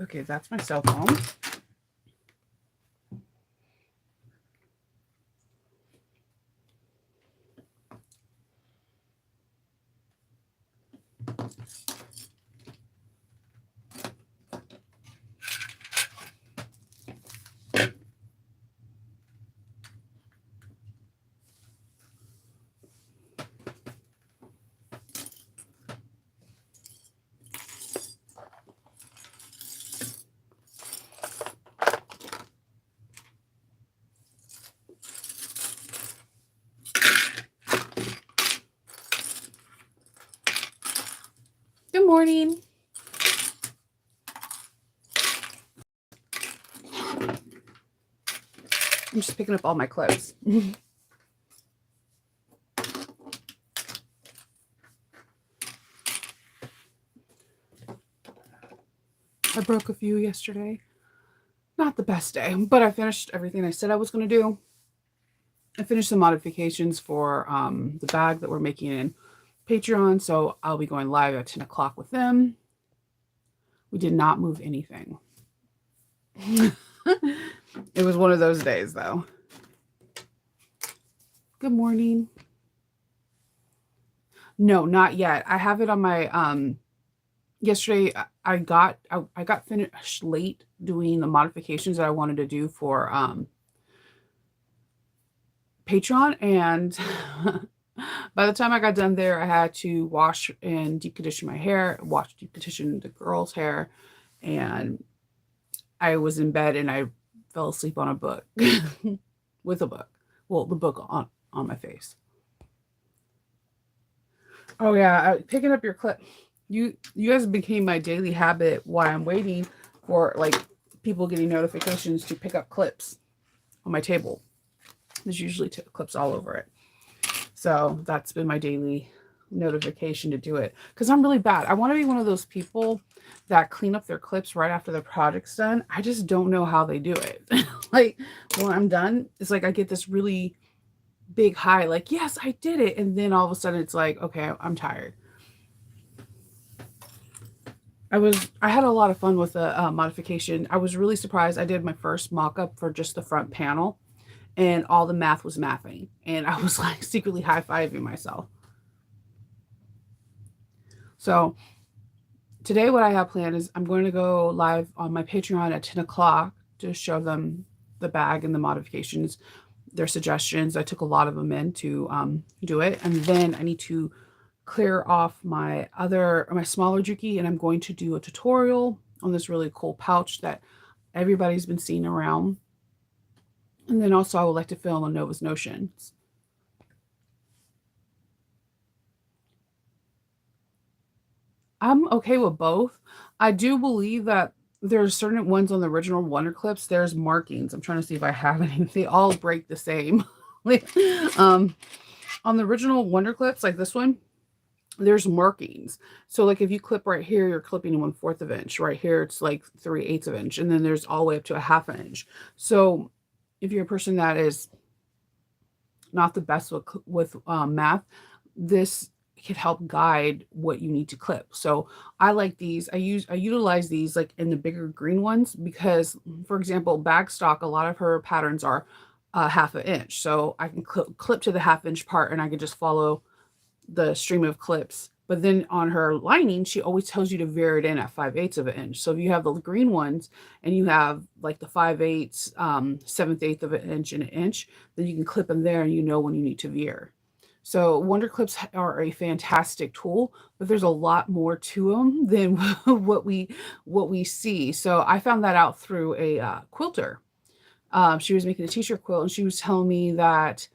Okay, that's my cell phone. Good morning. I'm just picking up all my clips. I broke a few yesterday. Not the best day, but I finished everything I said I was going to do. I finished the modifications for the bag that we're making in Patreon, so I'll be going live at 10 o'clock with them. We did not move anything. It was one of those days, though. Good morning. No, not yet. I have it on my yesterday I got finished late doing the modifications that I wanted to do for Patreon, and by the time I got done there, I had to wash and deep condition my hair, deep condition the girl's hair, and I was in bed and I fell asleep on a book with a book. Well, the book on my face. Oh yeah, picking up your clip. You guys became my daily habit while I'm waiting for like people getting notifications to pick up clips on my table. There's usually clips all over it. So that's been my daily notification to do it because I'm really bad. I want to be one of those people that clean up their clips right after the project's done. I just don't know how they do it. Like when I'm done, it's like I get this really big high, like, yes, I did it. And then all of a sudden it's like, okay, I'm tired. I had a lot of fun with the modification. I was really surprised. I did my first mock-up for just the front panel and all the math was mathing. And I was like secretly high-fiving myself. So today what I have planned is I'm going to go live on my Patreon at 10 o'clock to show them the bag and the modifications, their suggestions. I took a lot of them in to do it. And then I need to clear off my smaller Juki, and I'm going to do a tutorial on this really cool pouch that everybody's been seeing around. And then also I would like to film on Nova's Notions. I'm okay with both. I do believe that there's certain ones on the original Wonder Clips, there's markings. I'm trying to see if I have any. They all break the same. On the original Wonder Clips, like this one, there's markings. So like if you clip right here, you're clipping 1/4 of an inch. Right here, it's like 3/8 of an inch. And then there's all the way up to a 1/2 inch. So if you're a person that is not the best with math, this can help guide what you need to clip. So I like these. I utilize these like in the bigger green ones because, for example, bag stock, a lot of her patterns are 1/2 inch. So I can clip to the 1/2 inch part and I can just follow the stream of clips. But then on her lining, she always tells you to veer it in at 5/8 of an inch. So if you have the green ones and you have like the 5/8, 7/8 of an inch and an inch, then you can clip them there and you know when you need to veer. So Wonder Clips are a fantastic tool, but there's a lot more to them than what we see. So I found that out through a quilter. She was making a t-shirt quilt and she was telling me that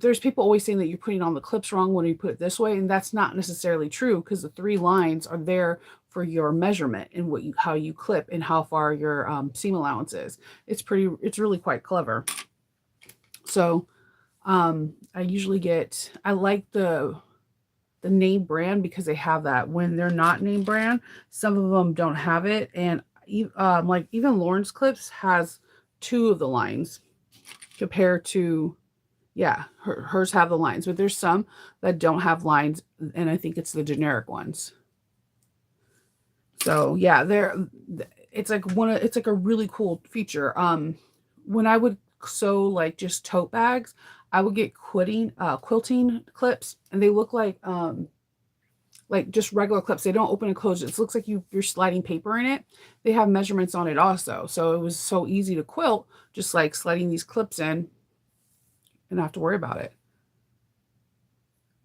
there's people always saying that you're putting on the clips wrong when you put it this way, and that's not necessarily true because the 3 lines are there for your measurement and how you clip and how far your seam allowance is. It's really quite clever. So I like the name brand because they have that. When they're not name brand, some of them don't have it, and like even Lauren's Clips has 2 of the lines compared to, yeah, hers have the lines, but there's some that don't have lines, and I think it's the generic ones. So yeah, it's like a really cool feature. When I would sew like just tote bags, I would get quilting clips, and they look like just regular clips. They don't open and close. It looks like you're sliding paper in it. They have measurements on it also. So it was so easy to quilt, just like sliding these clips in and not have to worry about it.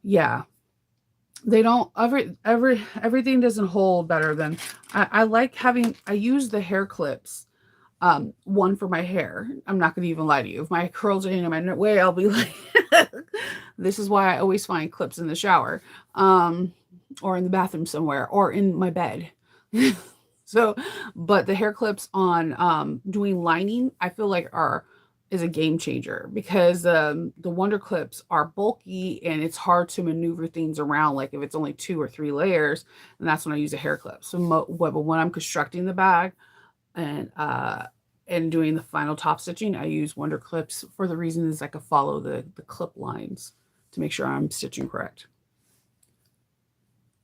Yeah. They don't everything doesn't hold better than I like having I use the hair clips. One for my hair. I'm not gonna even lie to you. If my curls are getting in my way, I'll be like this is why I always find clips in the shower. Or in the bathroom somewhere or in my bed. So, but the hair clips on doing lining, I feel like are is a game changer because the Wonder Clips are bulky and it's hard to maneuver things around. Like if it's only 2 or 3 layers, and that's when I use a hair clip. So, but when I'm constructing the bag and doing the final top stitching, I use Wonder Clips for the reason is I can follow the clip lines to make sure I'm stitching correct.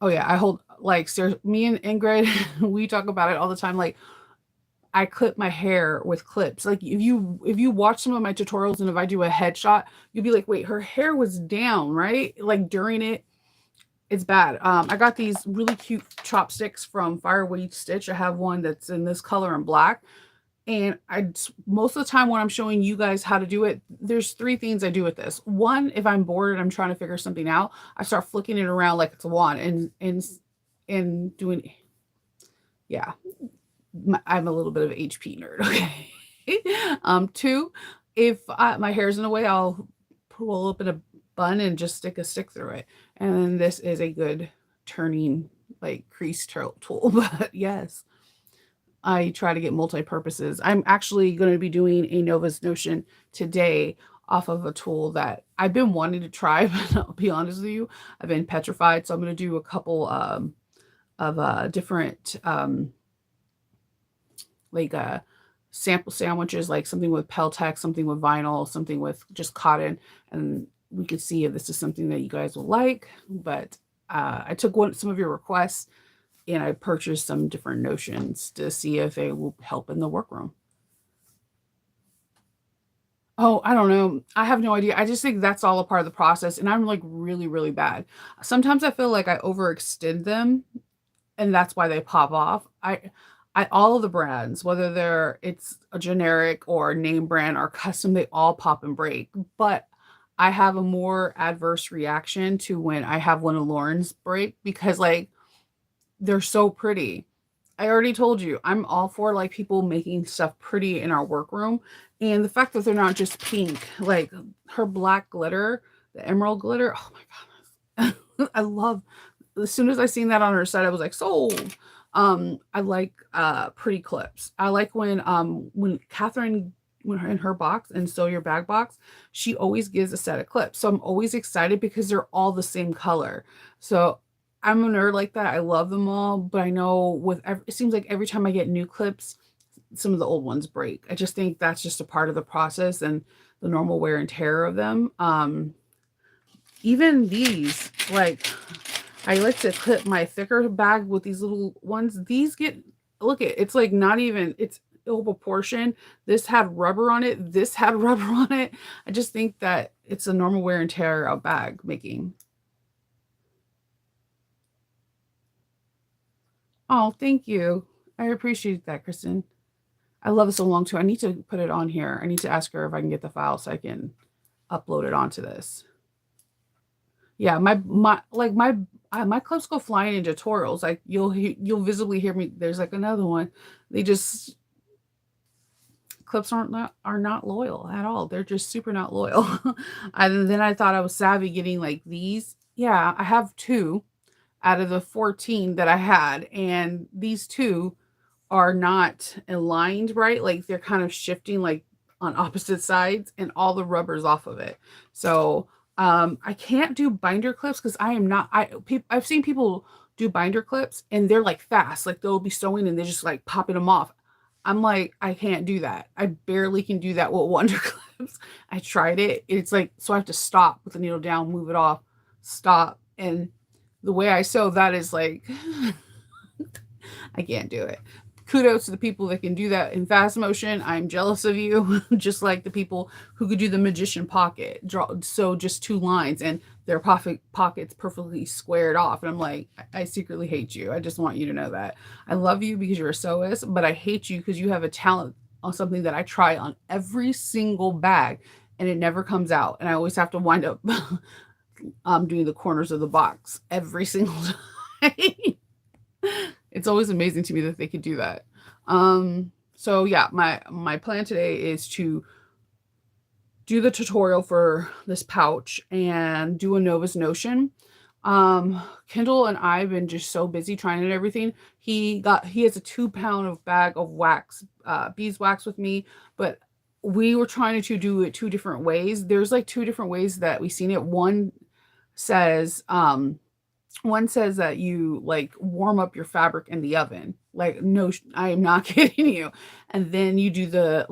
Oh yeah, I hold like me and Ingrid, we talk about it all the time. Like I clip my hair with clips. Like if you watch some of my tutorials and if I do a headshot, you'll be like, wait, her hair was down, right? Like during it, it's bad. I got these really cute chopsticks from Fireweed Stitch. I have one that's in this color and black. And most of the time when I'm showing you guys how to do it, there's three things I do with this. One, if I'm bored and I'm trying to figure something out, I start flicking it around like it's a wand and doing yeah. I'm a little bit of HP nerd. Okay. Two, if my hair's in the way, I'll pull up in a bun and just stick a stick through it. And then this is a good turning like crease tool. But yes, I try to get multi-purposes. I'm actually going to be doing a Nova's Notion today off of a tool that I've been wanting to try, but I'll be honest with you, I've been petrified. So I'm going to do a couple of different like sample sandwiches, like something with Peltex, something with vinyl, something with just cotton, and we could see if this is something that you guys will like. But I took some of your requests and I purchased some different notions to see if they will help in the workroom. Oh, I don't know. I have no idea. I just think that's all a part of the process, and I'm like really, really bad. Sometimes I feel like I overextend them, and that's why they pop off. I all of the brands, whether it's a generic or name brand or custom, they all pop and break. But I have a more adverse reaction to when I have one of Lauren's break because like they're so pretty. I already told you, I'm all for like people making stuff pretty in our workroom. And the fact that they're not just pink, like her black glitter, the emerald glitter. Oh my God. I love as soon as I seen that on her site, I was like, sold. I like pretty clips. I like when Catherine when in her box and Sew Your Bag box, she always gives a set of clips. So I'm always excited because they're all the same color. So I'm a nerd like that. I love them all, but I know it seems like every time I get new clips, some of the old ones break. I just think that's just a part of the process and the normal wear and tear of them. Even these, like I like to clip my thicker bag with these little ones. These get look at it's like not even it's ill proportion. This had rubber on it. This had rubber on it. I just think that it's a normal wear and tear of bag making. Oh, thank you. I appreciate that, Kristen. I love it so long too. I need to put it on here. I need to ask her if I can get the file so I can upload it onto this. Yeah, my clips go flying in tutorials. Like you'll visibly hear me. There's like another one. They just clips are not loyal at all. They're just super not loyal. And then I thought I was savvy getting like these. Yeah, I have two out of the 14 that I had, and these two are not aligned right. Like they're kind of shifting like on opposite sides, and all the rubber's off of it. So I can't do binder clips because I am not. I've seen people do binder clips and they're like fast, like they'll be sewing and they're just like popping them off. I'm like, I can't do that. I barely can do that with Wonder Clips. I tried it. It's like, so I have to stop with the needle down, move it off, stop. And the way I sew that is like, I can't do it. Kudos to the people that can do that in fast motion. I'm jealous of you. Just like the people who could do the magician pocket, draw so just two lines and their pockets perfectly squared off. And I'm like, I secretly hate you. I just want you to know that. I love you because you're a sewist, but I hate you because you have a talent on something that I try on every single bag and it never comes out. And I always have to wind up doing the corners of the box every single time. It's always amazing to me that they could do that. So yeah, my plan today is to do the tutorial for this pouch and do a Novus Notion. Kendall and I have been just so busy trying and everything. He has a 2 pound of bag of wax, beeswax with me, but we were trying to do it two different ways. There's like two different ways that we've seen it. Says, one says that you like warm up your fabric in the oven. Like, no, I am not kidding you. And then you do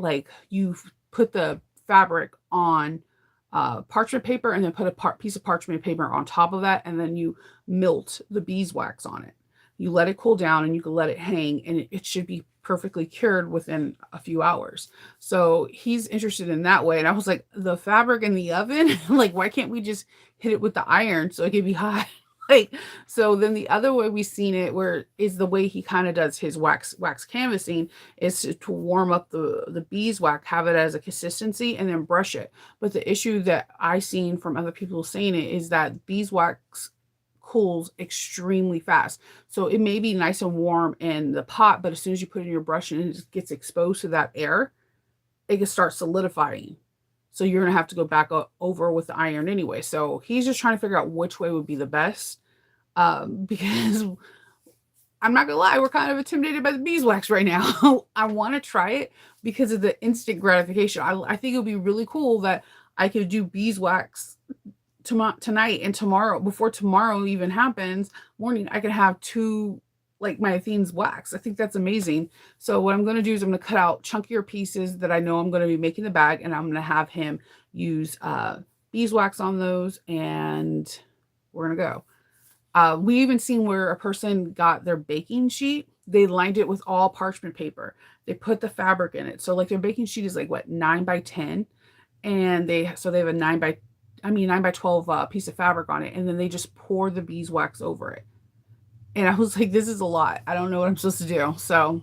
you put the fabric on parchment paper and then put a piece of parchment paper on top of that. And then you melt the beeswax on it. You let it cool down and you can let it hang and it should be perfectly cured within a few hours. So he's interested in that way. And I was like, the fabric in the oven, like, why can't we just hit it with the iron so it can be hot? Like, so then the other way we've seen it where is the way he kind of does his wax canvassing is to warm up the beeswax, have it as a consistency and then brush it. But the issue that I seen from other people saying it is that beeswax cools extremely fast. So it may be nice and warm in the pot, but as soon as you put it in your brush and it just gets exposed to that air, it can start solidifying. So you're going to have to go back over with the iron anyway. So he's just trying to figure out which way would be the best. Because I'm not going to lie, we're kind of intimidated by the beeswax right now. I want to try it because of the instant gratification. I think it would be really cool that I could do beeswax tonight and tomorrow, before tomorrow even happens, morning, I could have two, like my Athene's wax. I think that's amazing. So what I'm going to do is I'm going to cut out chunkier pieces that I know I'm going to be making the bag, and I'm going to have him use beeswax on those, and we're going to go. We even seen where a person got their baking sheet. They lined it with all parchment paper. They put the fabric in it. So like their baking sheet is like what, 9 by 10, and they have a 9 by 12 piece of fabric on it, and then they just pour the beeswax over it. And I was like, this is a lot. I don't know what I'm supposed to do. So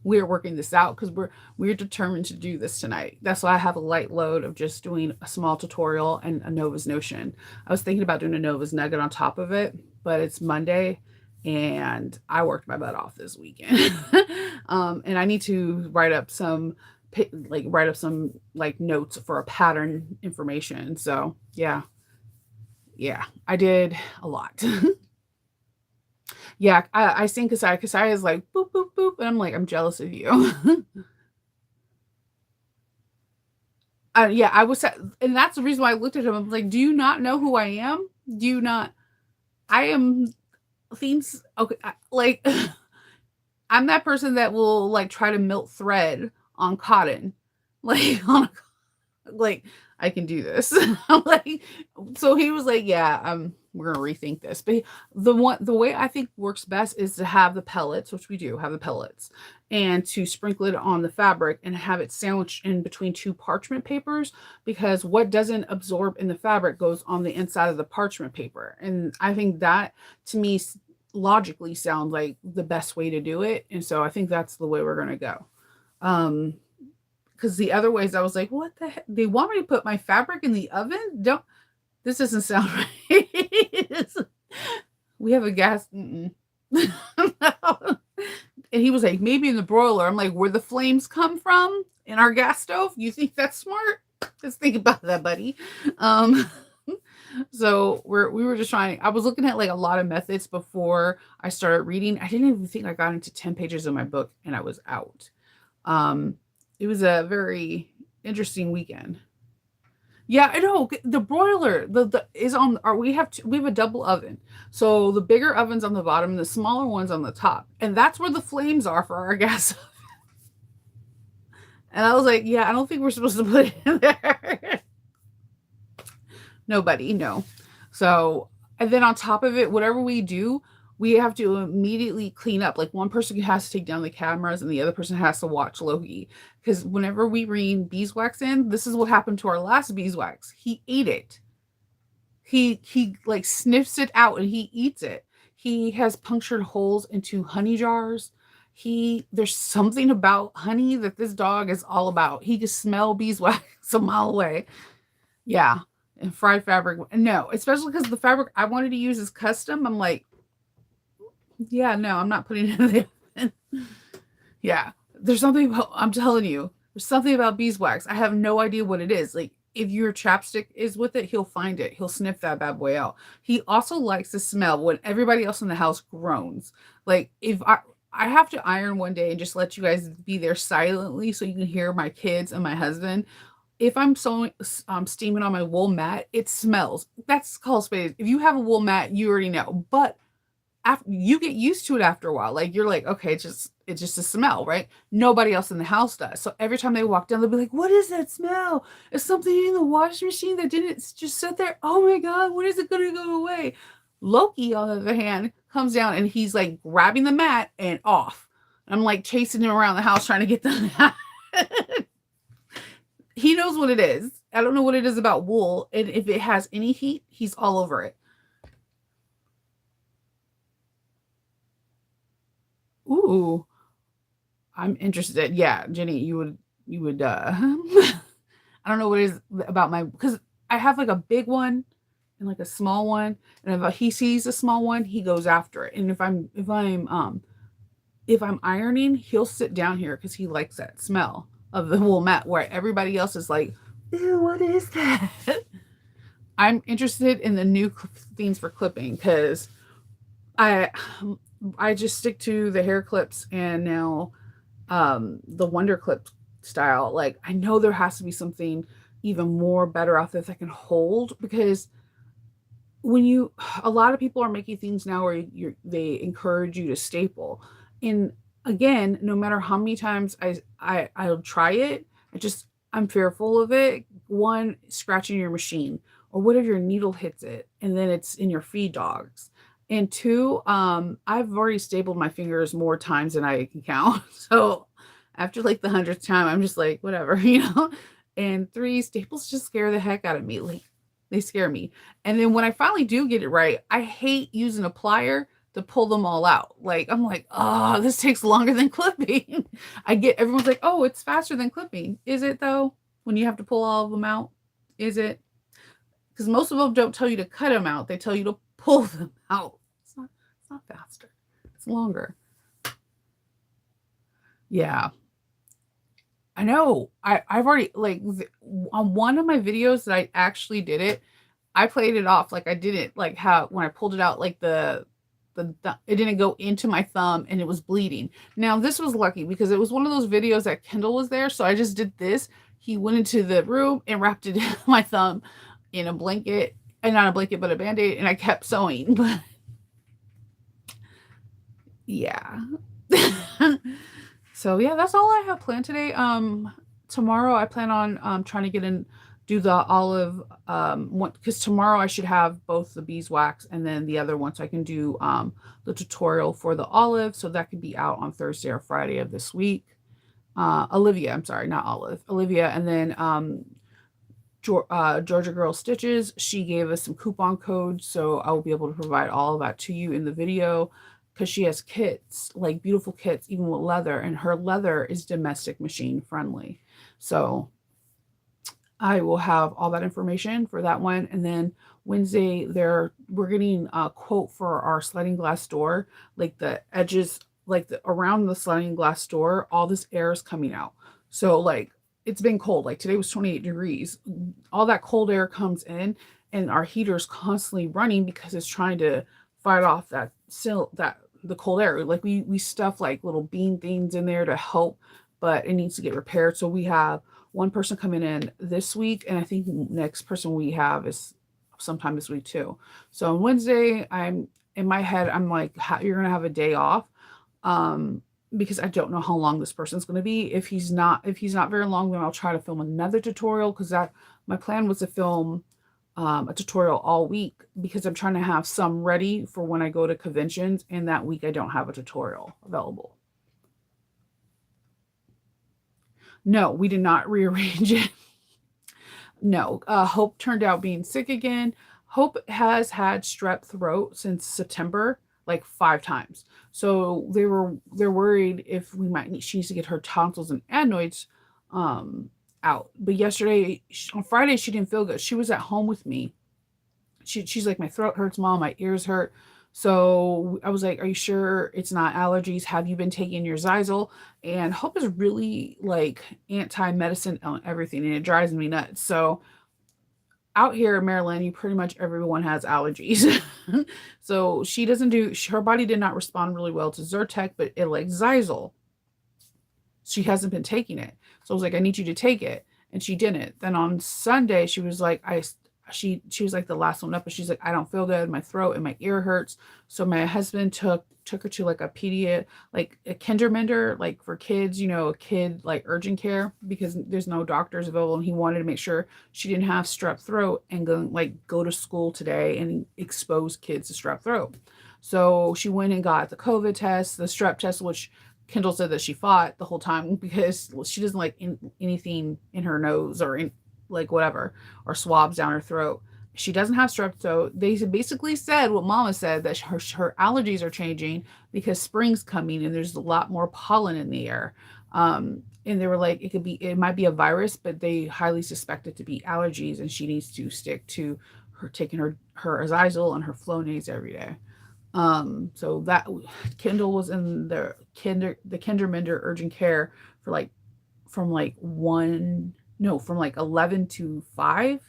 we're working this out because we're determined to do this tonight. That's why I have a light load of just doing a small tutorial and a Novus Notion. I was thinking about doing a Novus Nugget on top of it, but it's Monday and I worked my butt off this weekend. And I need to write up some notes for a pattern information. So yeah, I did a lot. Yeah, I seen Kasaya. Kasaya is like, boop, boop, boop. And I'm like, I'm jealous of you. Yeah, I was, and that's the reason why I looked at him. I was like, do you not know who I am? Do you not? I am themes. Okay. Like, I'm that person that will like try to melt thread on cotton. Like, like, I can do this. Like, so he was like, yeah, we're gonna rethink this. But the way I think works best is to have the pellets, which we do have the pellets, and to sprinkle it on the fabric and have it sandwiched in between two parchment papers, because what doesn't absorb in the fabric goes on the inside of the parchment paper. And I think that to me logically sounds like the best way to do it. And so I think that's the way we're gonna go. Because the other ways I was like, what the heck? They want me to put my fabric in the oven? This doesn't sound right. We have a gas. And he was like, maybe in the broiler. I'm like, where the flames come from in our gas stove? You think that's smart? Just think about that, buddy. So we were just trying. I was looking at like a lot of methods before I started reading. I didn't even think I got into 10 pages of my book and I was out. It was a very interesting weekend. Yeah, I know. The broiler is on. We have a double oven, so the bigger oven's on the bottom, and the smaller one's on the top, and that's where the flames are for our gas oven. And I was like, yeah, I don't think we're supposed to put it in there. Nobody, no. So, and then on top of it, whatever we do, We have to immediately clean up. Like one person has to take down the cameras and the other person has to watch Loki. Because whenever we bring beeswax in, this is what happened to our last beeswax. He ate it. He like sniffs it out and he eats it. He has punctured holes into honey jars. There's something about honey that this dog is all about. He can smell beeswax a mile away. Yeah. And fried fabric. No, especially because the fabric I wanted to use is custom. I'm like, yeah, no, I'm not putting it in the oven. Yeah. There's something about, I'm telling you, there's something about beeswax. I have no idea what it is. Like, if your chapstick is with it, he'll find it. He'll sniff that bad boy out. He also likes to smell when everybody else in the house groans. Like, if I have to iron one day and just let you guys be there silently so you can hear my kids and my husband. If I'm sewing, steaming on my wool mat, it smells. That's called spade. If you have a wool mat, you already know. But after you get used to it after a while, like you're like, okay, it's just a smell, right? Nobody else in the house does. So every time they walk down, they'll be like, what is that smell? Is something in the washing machine that didn't just sit there? Oh my God, when is it gonna go away? Loki, on the other hand, comes down and he's like grabbing the mat and off. I'm like chasing him around the house trying to get the mat. He knows what it is. I don't know what it is about wool. And if it has any heat, he's all over it. Ooh, I'm interested. Yeah, Jenny, you would I don't know what it is about my because I have like a big one and like a small one. And if he sees a small one, he goes after it. And if I'm ironing, he'll sit down here because he likes that smell of the wool mat where everybody else is like, ew, what is that? I'm interested in the new things for clipping because I I just stick to the hair clips and now the Wonder Clip style. Like I know there has to be something even more better out there that can hold because when you a lot of people are making things now where they encourage you to staple. And again, no matter how many times I'll try it, I'm fearful of it. One, scratching your machine, or what if your needle hits it and then it's in your feed dogs. And two, I've already stapled my fingers more times than I can count. So after like the 100th time, I'm just like, whatever, you know? And three, staples just scare the heck out of me. Like they scare me. And then when I finally do get it right, I hate using a plier to pull them all out. Like I'm like, oh, this takes longer than clipping. Everyone's like, oh, it's faster than clipping. Is it though? When you have to pull all of them out? Is it? Because most of them don't tell you to cut them out. They tell you to pull them out. It's not faster. It's longer. Yeah. I know. I've already like on one of my videos that I actually did it, I played it off like I didn't like how when I pulled it out like it didn't go into my thumb and it was bleeding. Now this was lucky because it was one of those videos that Kendall was there, so I just did this. He went into the room and wrapped it in my thumb in a blanket, and not a blanket but a band-aid, and I kept sewing. But yeah. So yeah, that's all I have planned today. Tomorrow I plan on trying to get in do the olive one because tomorrow I should have both the beeswax and then the other one so I can do the tutorial for the olive, so that could be out on Thursday or Friday of this week. Olivia, I'm sorry, not Olive, Olivia, and then Georgia Girl Stitches, she gave us some coupon codes, so I will be able to provide all of that to you in the video because she has kits, like beautiful kits, even with leather, and her leather is domestic machine friendly. So I will have all that information for that one. And then Wednesday, we're getting a quote for our sliding glass door, like the edges, like around the sliding glass door, all this air is coming out. So like it's been cold. Like today was 28 degrees. All that cold air comes in, and our heater's constantly running because it's trying to fight off the cold air. Like we stuff like little bean things in there to help, but it needs to get repaired. So we have one person coming in this week, and I think next person we have is sometime this week too. So on Wednesday, I'm in my head, I'm like, you're gonna have a day off. Because I don't know how long this person's going to be. If he's not very long, then I'll try to film another tutorial because that my plan was to film a tutorial all week because I'm trying to have some ready for when I go to conventions, and that week I don't have a tutorial available. No, we did not rearrange it. No, Hope turned out being sick again. Hope has had strep throat since September, like 5 times. So they're worried if we might need she needs to get her tonsils and adenoids um out. But yesterday on Friday she didn't feel good. She was at home with me. She's like, my throat hurts, mom, my ears hurt. So I was like, are you sure it's not allergies? Have you been taking your Zysel? And Hope is really like anti-medicine on everything, and it drives me nuts. So out here in Maryland, you pretty much everyone has allergies. So she doesn't do, her body did not respond really well to Zyrtec, but it like Zysel. She hasn't been taking it. So I was like, I need you to take it. And she didn't. Then on Sunday, she was like, she was like the last one up, but she's like, I don't feel good. My throat and my ear hurts. So my husband took her to like a like a kindermender, like for kids, a kid like urgent care, because there's no doctors available, and he wanted to make sure she didn't have strep throat and go to school today and expose kids to strep throat. So she went and got the COVID test, the strep test, which Kendall said that she fought the whole time because she doesn't like anything in her nose or in like whatever, or swabs down her throat. She doesn't have strep throat. They basically said what Mama said, that her allergies are changing because spring's coming and there's a lot more pollen in the air. And they were like, it might be a virus, but they highly suspect it to be allergies, and she needs to stick to her taking her Azizel and her Flonase every day. So that Kendall was in the Kindermender urgent care for like from like 11 to 5.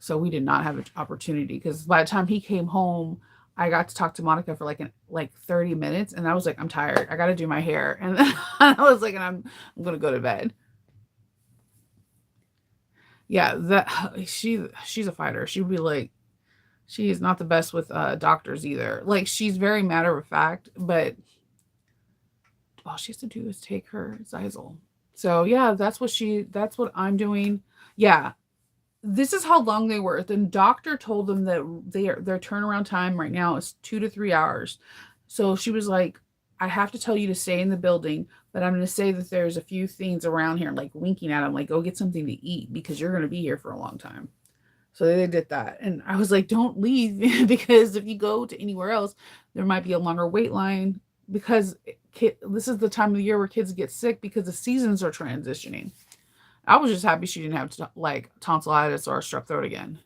So we did not have an opportunity, because by the time he came home, I got to talk to Monica for like 30 minutes, and I was like, I'm tired. I got to do my hair. And then I was like, and I'm going to go to bed. Yeah, she's a fighter. She would be like, she is not the best with doctors either. Like, she's very matter of fact, but all she has to do is take her Zysel. So yeah, that's what I'm doing. Yeah, this is how long they were. The doctor told them that their turnaround time right now is 2 to 3 hours. So she was like, I have to tell you to stay in the building, but I'm going to say that there's a few things around here, like winking at him, like, go get something to eat because you're going to be here for a long time. So they did that. And I was like, don't leave because if you go to anywhere else, there might be a longer wait line, because this is the time of the year where kids get sick because the seasons are transitioning. I was just happy she didn't have like tonsillitis or strep throat again.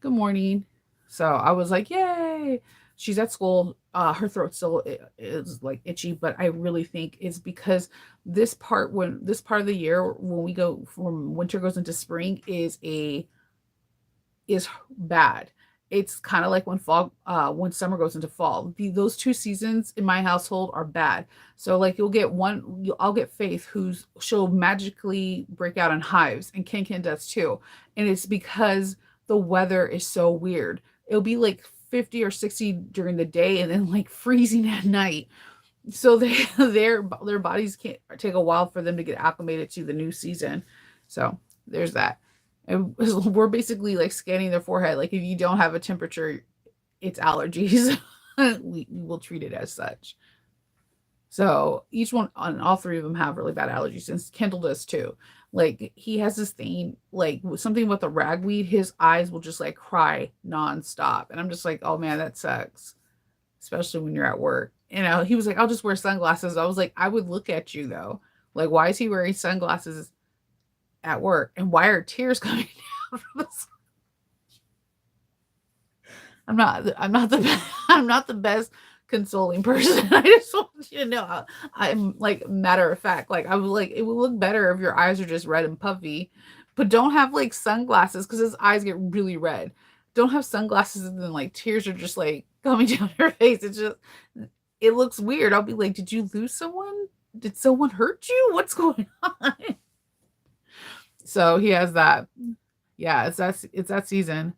Good morning. So I was like, yay. She's at school. Her throat still is like itchy, but I really think it's because this part of the year, when we go from winter goes into spring, is bad. It's kind of like when summer goes into fall. Those two seasons in my household are bad. So like I'll get Faith, she'll magically break out in hives, and Ken does too. And it's because the weather is so weird. It'll be like 50 or 60 during the day and then like freezing at night. So their bodies can't take a while for them to get acclimated to the new season. So there's that. And we're basically like scanning their forehead. Like, if you don't have a temperature, it's allergies. We will treat it as such. So each one, on all three of them, have really bad allergies, and Kendall does too. Like, he has this thing, like something with the ragweed, his eyes will just like cry nonstop. And I'm just like, oh man, that sucks. Especially when you're at work. He was like, I'll just wear sunglasses. I was like, I would look at you though. Like, why is he wearing sunglasses at work, and why are tears coming down from this? I'm not the best consoling person. I just want you to know I'm like matter of fact. Like, I was like, it would look better if your eyes are just red and puffy, but don't have like sunglasses because his eyes get really red. Don't have sunglasses and then like tears are just like coming down your face. It looks weird. I'll be like, did you lose someone? Did someone hurt you? What's going on? So he has that. Yeah, it's that season.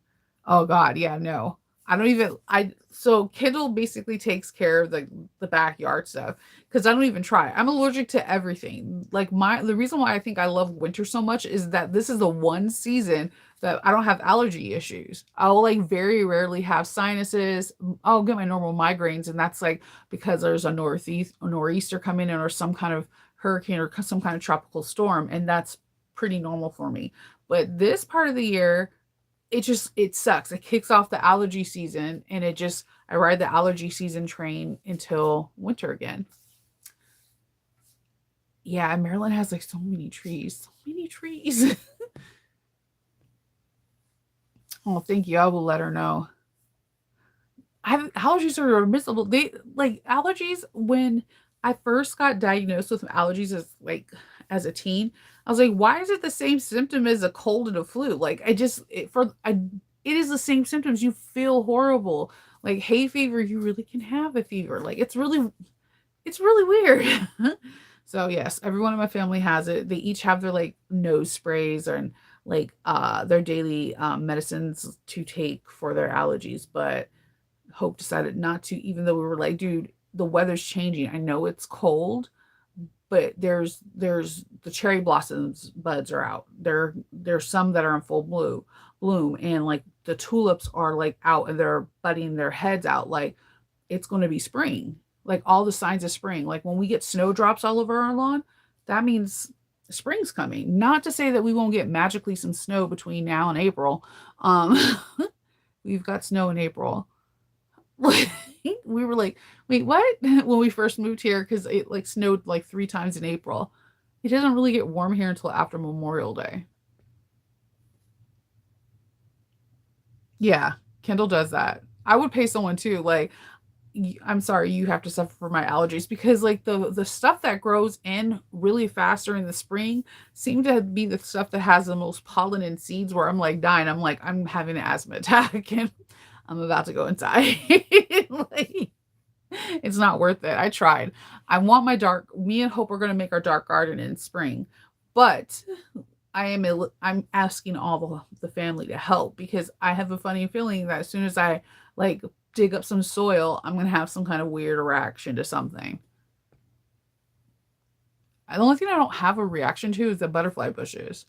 Oh God, yeah, no. I don't even I so Kindle basically takes care of the backyard stuff because I don't even try. I'm allergic to everything. Like the reason why I think I love winter so much is that this is the one season that I don't have allergy issues. I'll like very rarely have sinuses. I'll get my normal migraines, and that's like because there's a nor'easter coming in or some kind of hurricane or some kind of tropical storm, and that's pretty normal for me. But this part of the year, it sucks. It kicks off the allergy season, and I ride the allergy season train until winter again. Yeah, Maryland has like so many trees. So many trees. Oh, thank you. I will let her know. Allergies are miserable. They like allergies when I first got diagnosed with allergies as a teen. I was like, why is it the same symptom as a cold and a flu? Like it is the same symptoms. You feel horrible. Like hay fever, you really can have a fever. Like it's really weird. So yes, everyone in my family has it. They each have their like nose sprays and like their daily medicines to take for their allergies, but Hope decided not to, even though we were like, dude, the weather's changing. I know it's cold, but there's the cherry blossoms buds are out. There's some that are in full bloom, and like the tulips are like out and they're budding their heads out. Like it's going to be spring. Like all the signs of spring. Like when we get snowdrops all over our lawn, that means spring's coming. Not to say that we won't get magically some snow between now and April. Um, we've got snow in April. We were like, wait, what? When we first moved here, because it like snowed like 3 times in April. It doesn't really get warm here until after Memorial Day. Yeah, Kendall does that. I would pay someone too. Like, I'm sorry, you have to suffer from my allergies because like the stuff that grows in really faster in the spring seem to be the stuff that has the most pollen and seeds where I'm like dying. I'm like, I'm having an asthma attack and I'm about to go inside. Like, it's not worth it. I tried. Me and Hope are going to make our dark garden in spring, but I'm asking all the family to help because I have a funny feeling that as soon as I like dig up some soil, I'm going to have some kind of weird reaction to something. The only thing I don't have a reaction to is the butterfly bushes.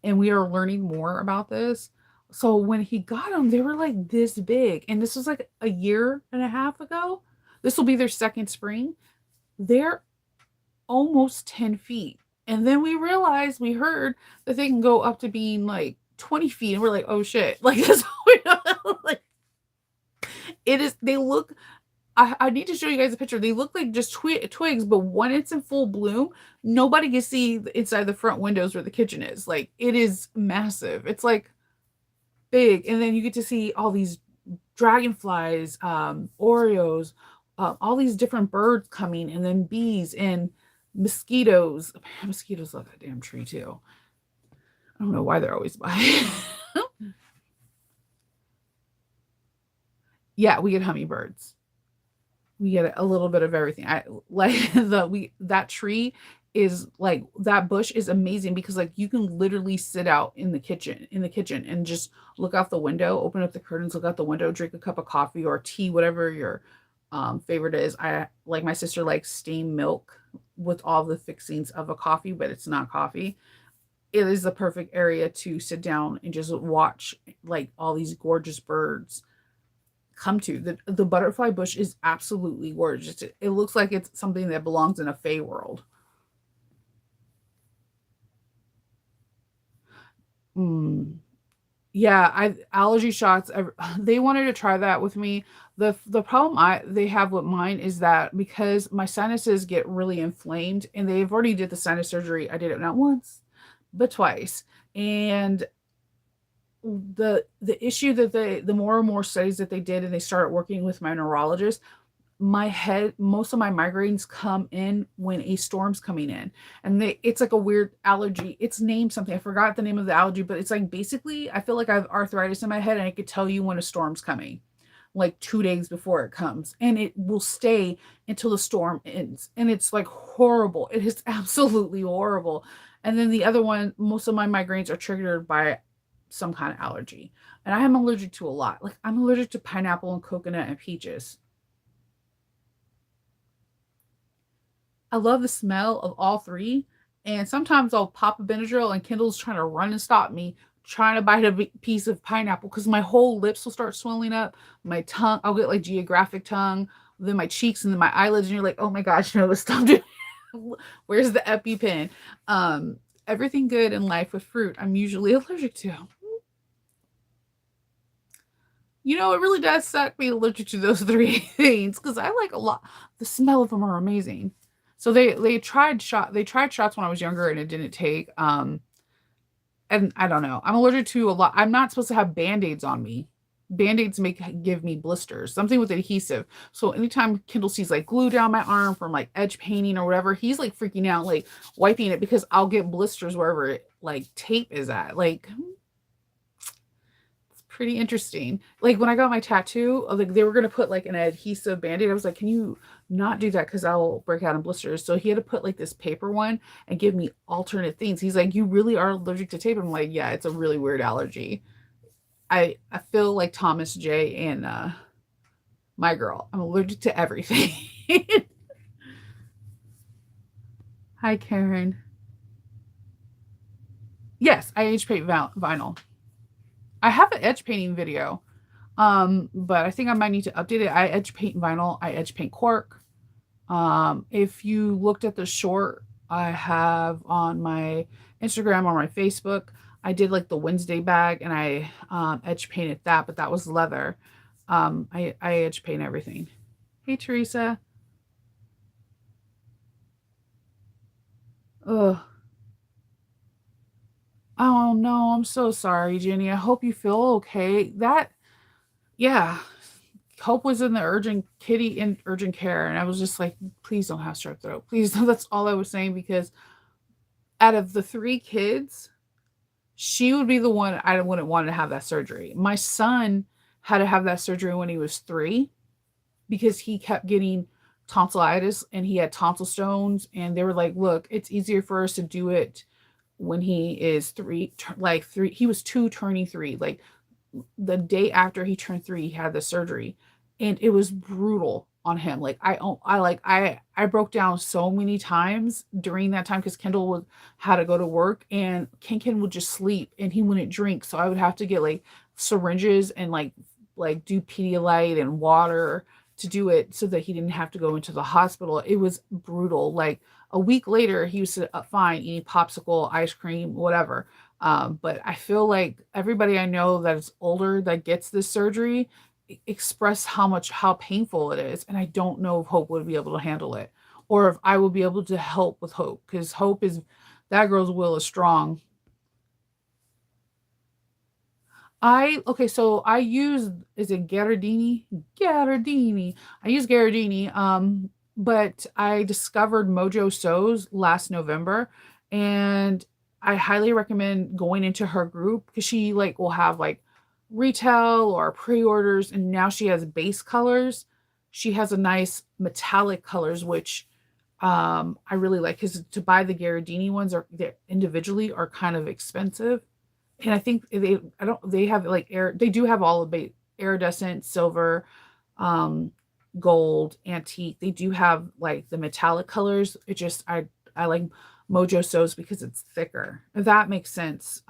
And we are learning more about this. So when he got them, they were like this big. And this was like a year and a half ago. This will be their second spring. They're almost 10 feet. And then we heard that they can go up to being like 20 feet. And we're like, oh shit. Like, that's like, it is, they look, I need to show you guys a picture. They look like just twigs, but when it's in full bloom, nobody can see inside the front windows where the kitchen is. Like, it is massive. It's like big. And then you get to see all these dragonflies, Oreos, all these different birds coming, and then bees and mosquitoes. Mosquitoes love that damn tree too. I don't know why they're always by. Yeah, we get hummingbirds. We get a little bit of everything. I like that tree is like that bush is amazing because like you can literally sit out in the kitchen and just look out the window, open up the curtains, look out the window, drink a cup of coffee or tea, whatever your favorite is. I like my sister likes steamed milk with all the fixings of a coffee, but it's not coffee. It is the perfect area to sit down and just watch like all these gorgeous birds come to. The butterfly bush is absolutely gorgeous. It looks like it's something that belongs in a fey world. Mm. Yeah, I allergy shots. They wanted to try that with me. The problem they have with mine is that because my sinuses get really inflamed, and they've already did the sinus surgery. I did it not once, but twice. And the issue that the more and more studies that they did, and they started working with my neurologist, my head, most of my migraines come in when a storm's coming in, and it's like a weird allergy. It's named something, I forgot the name of the allergy, but it's like basically I feel like I have arthritis in my head, and I could tell you when a storm's coming like 2 days before it comes, and it will stay until the storm ends, and it's like horrible. It is absolutely horrible. And then the other one, most of my migraines are triggered by some kind of allergy. And I am allergic to a lot. Like I'm allergic to pineapple and coconut and peaches. I love the smell of all three. And sometimes I'll pop a Benadryl and Kendall's trying to run and stop me, trying to bite a piece of pineapple because my whole lips will start swelling up. My tongue, I'll get like geographic tongue, then my cheeks and then my eyelids. And you're like, oh my gosh, no, stop doing it. Where's the EpiPen? Um, Everything good in life with fruit, I'm usually allergic to. It really does suck being allergic to those three things because I like a lot. The smell of them are amazing. So they tried shots when I was younger and it didn't take. And I don't know. I'm allergic to a lot. I'm not supposed to have band-aids on me. Band-aids give me blisters, something with adhesive. So anytime Kindle sees like glue down my arm from like edge painting or whatever, he's like freaking out, like wiping it because I'll get blisters wherever like tape is at. Like pretty interesting. Like when I got my tattoo, like they were gonna put like an adhesive band-aid. I was like, can you not do that? Because I'll break out in blisters. So he had to put like this paper one and give me alternate things. He's like, you really are allergic to tape? I'm like, yeah, it's a really weird allergy. I feel like Thomas J and my girl. I'm allergic to everything. Hi, Karen. Yes, I age paint vinyl. I have an edge painting video. But I think I might need to update it. I edge paint vinyl, I edge paint cork. If you looked at the short I have on my Instagram or my Facebook, I did like the Wednesday bag and I edge painted that, but that was leather. I edge paint everything. Hey Teresa. Ugh. Oh no, I'm so sorry, Jenny. I hope you feel okay. Yeah, Hope was in the urgent care, and I was just like, please don't have strep throat. Please, that's all I was saying because out of the three kids, she would be the one I wouldn't want to have that surgery. My son had to have that surgery when he was 3 because he kept getting tonsillitis and he had tonsil stones, and they were like, look, it's easier for us to do it when he is 3, like 3. He was 2 turning 3, like the day after he turned 3 he had the surgery, and it was brutal on him. Like I broke down so many times during that time because Kendall was had to go to work and Ken would just sleep and he wouldn't drink, so I would have to get like syringes and like do Pedialyte and water to do it so that he didn't have to go into the hospital. It was brutal. Like a week later he was fine eating popsicle, ice cream, whatever. But I feel like everybody I know that is older that gets this surgery express how painful it is, and I don't know if Hope would be able to handle it, or if I will be able to help with Hope because Hope is that girl's will is strong. I okay, so I use is it Gherardini? Gherardini. I use Gherardini. But I discovered Mojo Sews last November, and I highly recommend going into her group because she like will have like retail or pre-orders, and now she has base colors. She has a nice metallic colors, which I really like because to buy the Gherardini ones are they individually are kind of expensive, and I think they have like they do have all of it iridescent silver, um gold, antique. They do have like the metallic colors. I like Mojo Sews because it's thicker, if that makes sense.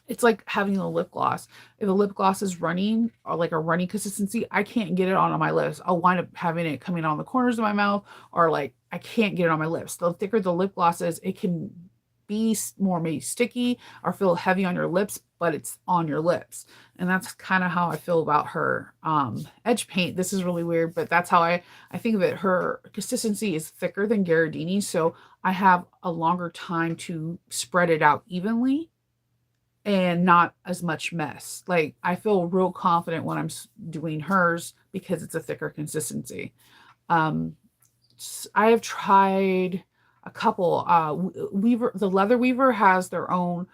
It's like having a lip gloss. If a lip gloss is running or like a runny consistency, I can't get it on my lips. I'll wind up having it coming on the corners of my mouth, or like I can't get it on my lips. The thicker the lip gloss is, it can be more maybe sticky or feel heavy on your lips, but it's on your lips. And that's kind of how I feel about her edge paint. This is really weird, but that's how I think of it. Her consistency is thicker than Gherardini, so I have a longer time to spread it out evenly and not as much mess. Like I feel real confident when I'm doing hers because it's a thicker consistency. Um, I have tried a couple. Weaver, the Leather Weaver has their own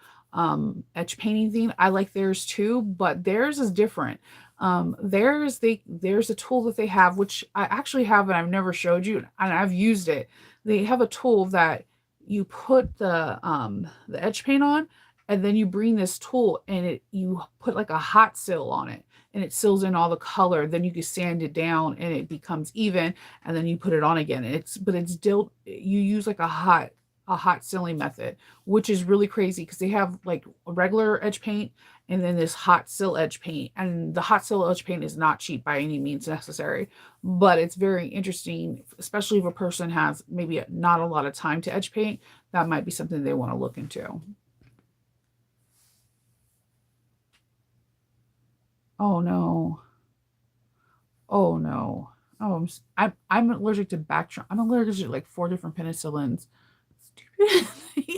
edge painting thing. I like theirs too, but theirs is different. There's a tool that they have, which I actually have and I've never showed you, and I've used it. They have a tool that you put the edge paint on, And then you bring this tool and you put like a hot seal on it and it seals in all the color. Then you can sand it down and it becomes even, and then you put it on again. It's still, you use like a hot sealing method, which is really crazy because they have like a regular edge paint and then this hot seal edge paint. And the hot seal edge paint is not cheap by any means necessary, but it's very interesting, especially if a person has maybe not a lot of time to edge paint. That might be something they want to look into. Oh no. Oh no. Oh, I'm allergic to Bactrim. I'm allergic to like 4 different penicillins. Stupid.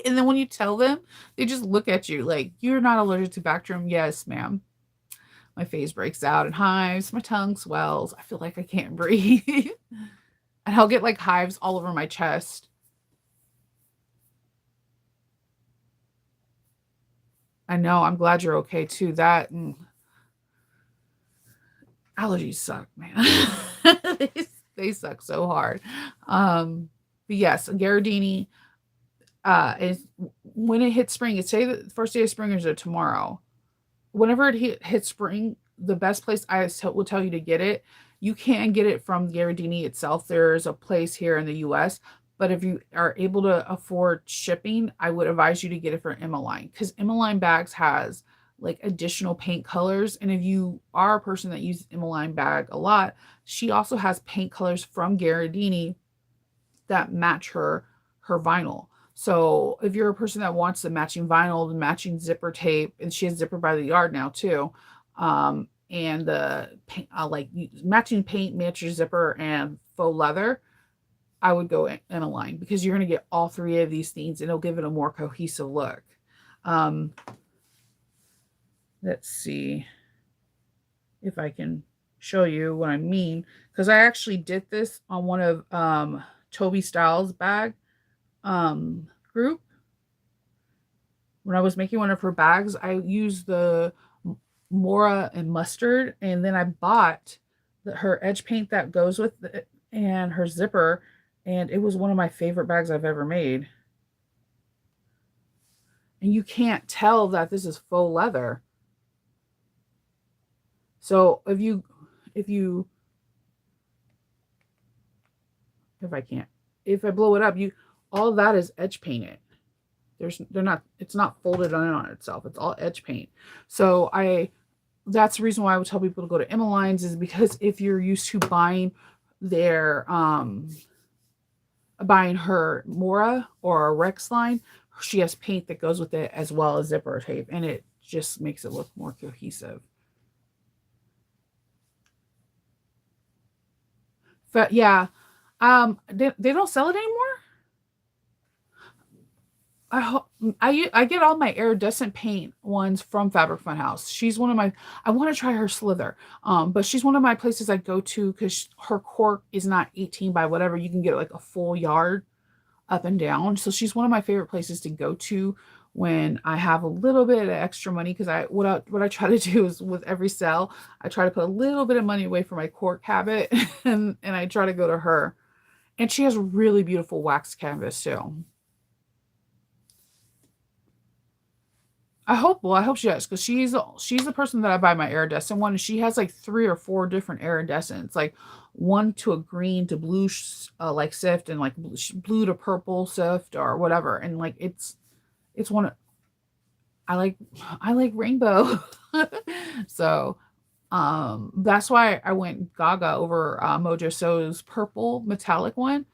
And then when you tell them, they just look at you like, "You're not allergic to Bactrim?" "Yes, ma'am." My face breaks out in hives, my tongue swells. I feel like I can't breathe. And I'll get like hives all over my chest. I know. I'm glad you're okay too. That allergies suck, man. they, they suck so hard. But yes, Gardini is when it hits spring. It's say the first day of spring is tomorrow. Whenever it hits spring, the best place will tell you to get it. You can get it from Gardini itself. There's a place here in the U.S., but if you are able to afford shipping, I would advise you to get it from Emmeline because Emmeline bags has like additional paint colors. And if you are a person that uses Emmeline bag a lot, she also has paint colors from Gardini that match her vinyl. So if you're a person that wants the matching vinyl, the matching zipper tape, and she has zipper by the yard now too, and the paint, like matching paint, matching zipper, and faux leather, I would go in a line because you're going to get all 3 of these things, and it'll give it a more cohesive look. Um, let's see if I can show you what I mean because I actually did this on one of Toby Styles' bag group. When I was making one of her bags, I used the Mora and mustard, and then I bought her edge paint that goes with it and her zipper, and it was one of my favorite bags I've ever made. And you can't tell that this is faux leather. So if you if I can't if I blow it up, you all that is edge painted. They're not, it's not folded on itself. It's all edge paint. So that's the reason why I would tell people to go to Emmeline's is because if you're used to their buying her Mora or a Rex line, she has paint that goes with it as well as zipper tape, and it just makes it look more cohesive. But yeah, they don't sell it anymore. I get all my iridescent paint ones from Fabric Fun House. She's one of my, I want to try her Slither. But she's one of my places I go to because her cork is not 18 by whatever. You can get like a full yard up and down. So she's one of my favorite places to go to when I have a little bit of extra money because what I try to do is with every sale, I try to put a little bit of money away for my cork habit and I try to go to her. And she has really beautiful wax canvas too. I hope she does because she's the person that I buy my iridescent one. And she has like 3 or 4 different iridescents, like one to a green to blue, like sift, and like blue to purple sift or whatever. And like it's one I like I like rainbow, so that's why I went gaga over Mojo So's purple metallic one.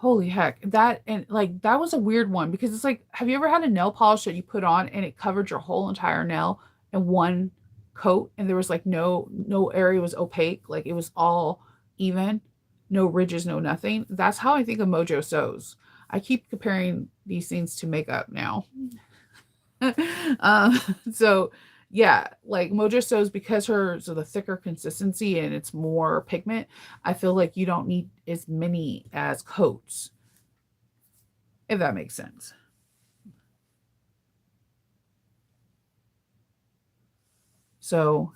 Holy heck. That and like that was a weird one because it's like, have you ever had a nail polish that you put on and it covered your whole entire nail in one coat and there was like no area was opaque, like it was all even, no ridges, no nothing. That's how I think of Mojo So's. I keep comparing these things to makeup now. um, so yeah, like Mojo So's because hers are the thicker consistency and it's more pigment. I feel like you don't need as many as coats, if that makes sense. So,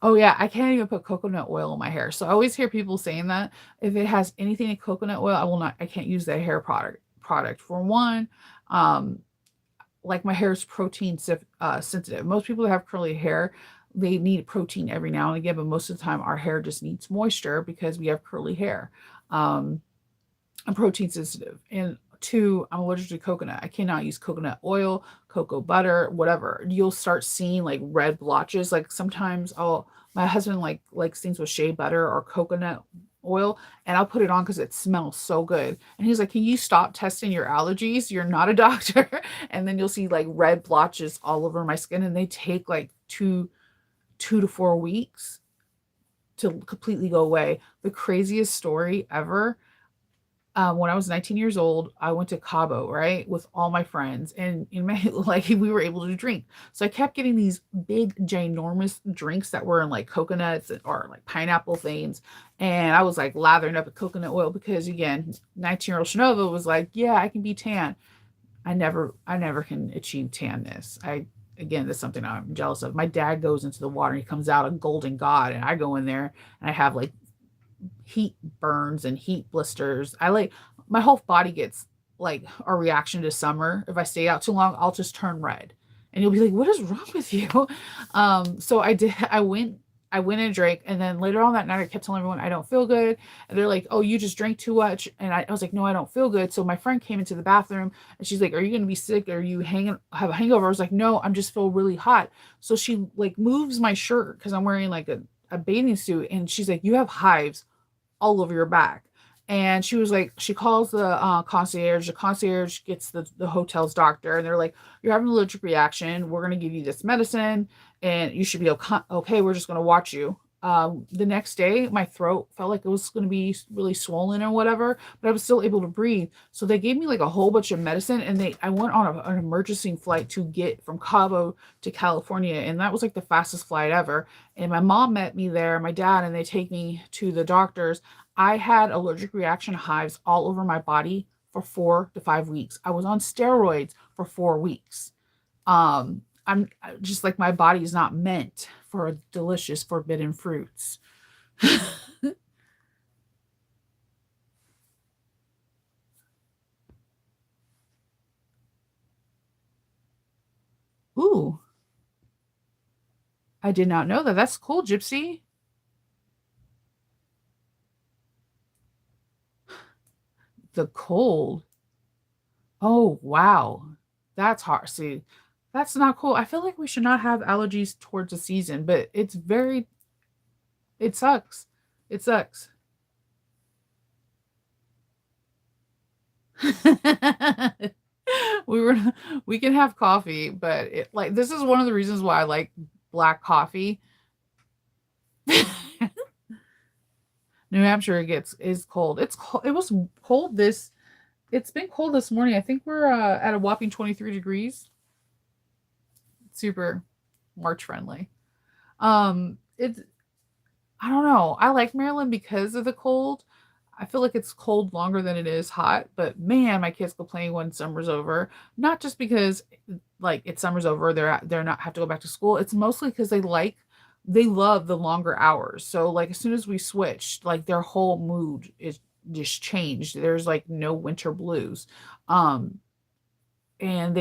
oh yeah, I can't even put coconut oil in my hair. So I always hear people saying that if it has anything in coconut oil, I will not. I can't use that hair product. For one, um, like my hair is protein sensitive. Most people that have curly hair, they need protein every now and again, but most of the time our hair just needs moisture because we have curly hair. Um, I'm protein sensitive. And two, I'm allergic to coconut. I cannot use coconut oil, cocoa butter, whatever. You'll start seeing like red blotches. Like sometimes my husband likes things with shea butter or coconut oil, and I'll put it on because it smells so good. And he's like, "Can you stop testing your allergies? You're not a doctor." And then you'll see like red blotches all over my skin, and they take like two to 4 weeks to completely go away. The craziest story ever, when I was 19 years old, I went to Cabo, right, with all my friends, and in my like we were able to drink. So I kept getting these big, ginormous drinks that were in like coconuts or like pineapple things, and I was like lathering up with coconut oil because again, 19-year-old Shanova was like, "Yeah, I can be tan." I never can achieve tanness. Again, that's something I'm jealous of. My dad goes into the water, he comes out a golden god, and I go in there and I have like heat burns and heat blisters. I like my whole body gets like a reaction to summer. If I stay out too long, I'll just turn red. And you'll be like, "What is wrong with you?" So I went and drank, and then later on that night I kept telling everyone I don't feel good. And they're like, "Oh, you just drank too much." And I was like, "No, I don't feel good." So my friend came into the bathroom and she's like, "Are you gonna be sick? Are you hanging have a hangover?" I was like, "No, I'm just feel really hot." So she like moves my shirt because I'm wearing like a bathing suit, and she's like, "You have hives all over your back." And she was like, she calls the concierge. The concierge gets the hotel's doctor, and they're like, "You're having an allergic reaction. We're going to give you this medicine, and you should be okay. We're just going to watch you." The next day, my throat felt like it was going to be really swollen or whatever, but I was still able to breathe. So they gave me like a whole bunch of medicine, and I went on an emergency flight to get from Cabo to California, and that was like the fastest flight ever. And my mom met me there, my dad, and they take me to the doctors. I had allergic reaction hives all over my body for 4 to 5 weeks. I was on steroids for 4 weeks. I'm just like my body is not meant for delicious forbidden fruits. Ooh, I did not know that. That's cool, Gypsy. The cold. Oh, wow. That's hard. See, that's not cool. I feel like we should not have allergies towards the season, but it sucks. It sucks. we were we can have coffee, but this is one of the reasons why I like black coffee. New Hampshire gets is cold. It's cold. It was cold this. It's been cold this morning. I think we're at a whopping 23 degrees. Super March friendly. It's I don't know. I like Maryland because of the cold. I feel like it's cold longer than it is hot, but man, my kids complain when summer's over. Not just because like it's summer's over, they're not have to go back to school. It's mostly because they love the longer hours. So like as soon as we switched, like their whole mood is just changed. There's like no winter blues. Um and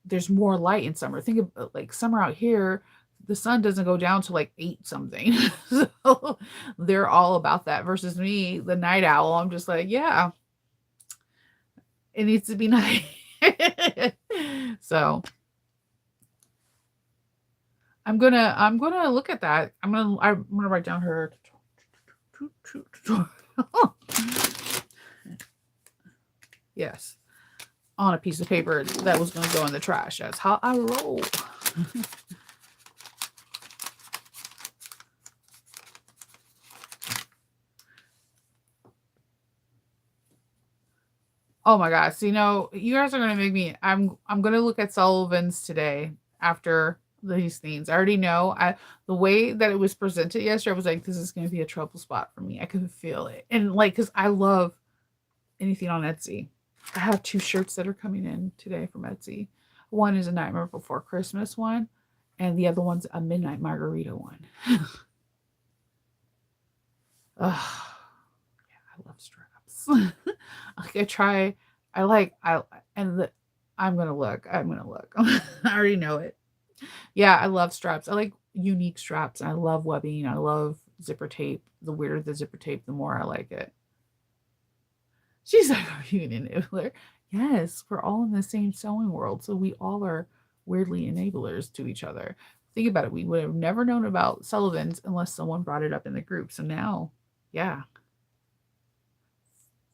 there's more light in summer. Think of like summer out here, the sun doesn't go down to like 8 something. So they're all about that versus me, the night owl. I'm just like, yeah, it needs to be night. So I'm gonna look at that. I'm gonna write down her. Yes, on a piece of paper that was gonna go in the trash. That's how I roll. Oh my gosh. You guys are gonna make me I'm gonna look at Sullivan's today after these things. I already know. The way that it was presented yesterday, I was like, this is gonna be a trouble spot for me. I could feel it. And like, because I love anything on Etsy. I have 2 shirts that are coming in today from Etsy. One is a Nightmare Before Christmas one, and the other one's a Midnight Margarita one. Ugh. I love straps. Like I like I and the I'm gonna look. I'm gonna look. I already know it. Yeah, I love straps. I like unique straps. I love webbing. I love zipper tape. The weirder the zipper tape, the more I like it. She's like, "Are you an enabler?" Yes, we're all in the same sewing world, so we all are weirdly enablers to each other. Think about it. We would have never known about Sullivan's unless someone brought it up in the group. So now, yeah,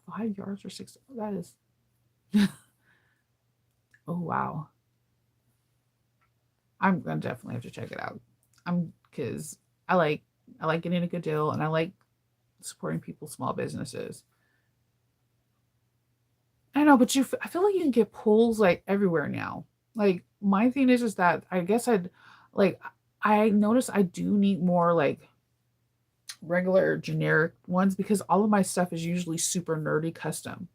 5 yards or six. That is, oh wow. I'm gonna definitely have to check it out. I'm because I like I like getting a good deal and I like supporting people's small businesses. I know, but I feel like you can get pulls like everywhere now. Like my thing is that I guess like I notice I do need more like regular generic ones because all of my stuff is usually super nerdy custom.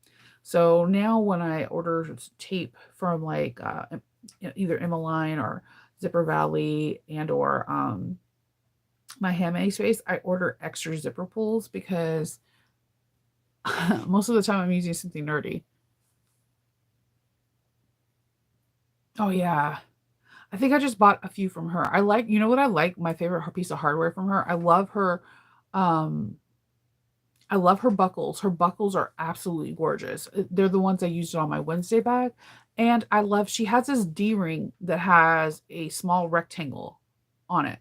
So now when I order tape from like either Emmeline or Zipper Valley and or my handmade space, I order extra zipper pulls because most of the time I'm using something nerdy. Oh yeah. I think I just bought a few from her. I like, you know what I like? My favorite piece of hardware from her. Um, I love her buckles. Her buckles are absolutely gorgeous. They're the ones I used on my Wednesday bag. And I love, she has this D ring that has a small rectangle on it.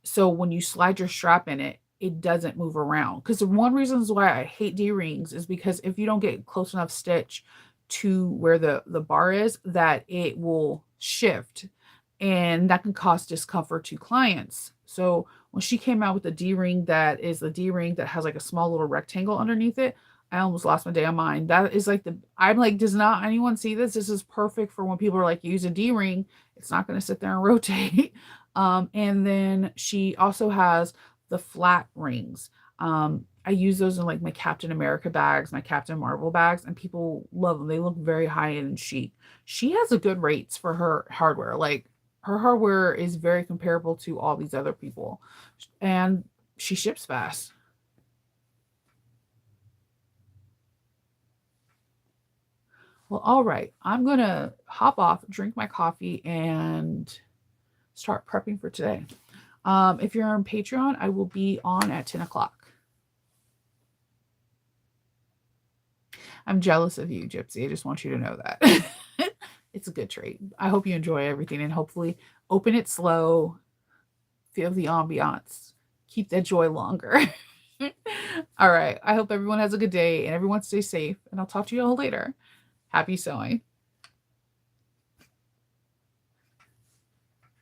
So when you slide your strap in it, it doesn't move around. Because one reasons why I hate D rings is because if you don't get close enough stitch to where the bar is, that it will shift, and that can cause discomfort to clients. So when she came out with a D ring that is the D ring that has like a small little rectangle underneath it, I almost lost my damn mind. That is like I'm like, does not anyone see this? This is perfect for when people are like, use a D ring. It's not going to sit there and rotate. And then she also has the flat rings. I use those in like my Captain America bags, my Captain Marvel bags, and people love them. They look very high end and chic. She has a good rates for her hardware. Like her hardware is very comparable to all these other people, and she ships fast. Well, all right. I'm gonna hop off, drink my coffee, and start prepping for today. If you're on Patreon, I will be on at 10 o'clock. I'm jealous of you, Gypsy. I just want you to know that. It's a good trait. I hope you enjoy everything and hopefully open it slow, feel the ambiance, keep that joy longer. All right. I hope everyone has a good day and everyone stay safe. And I'll talk to you all later. Happy sewing.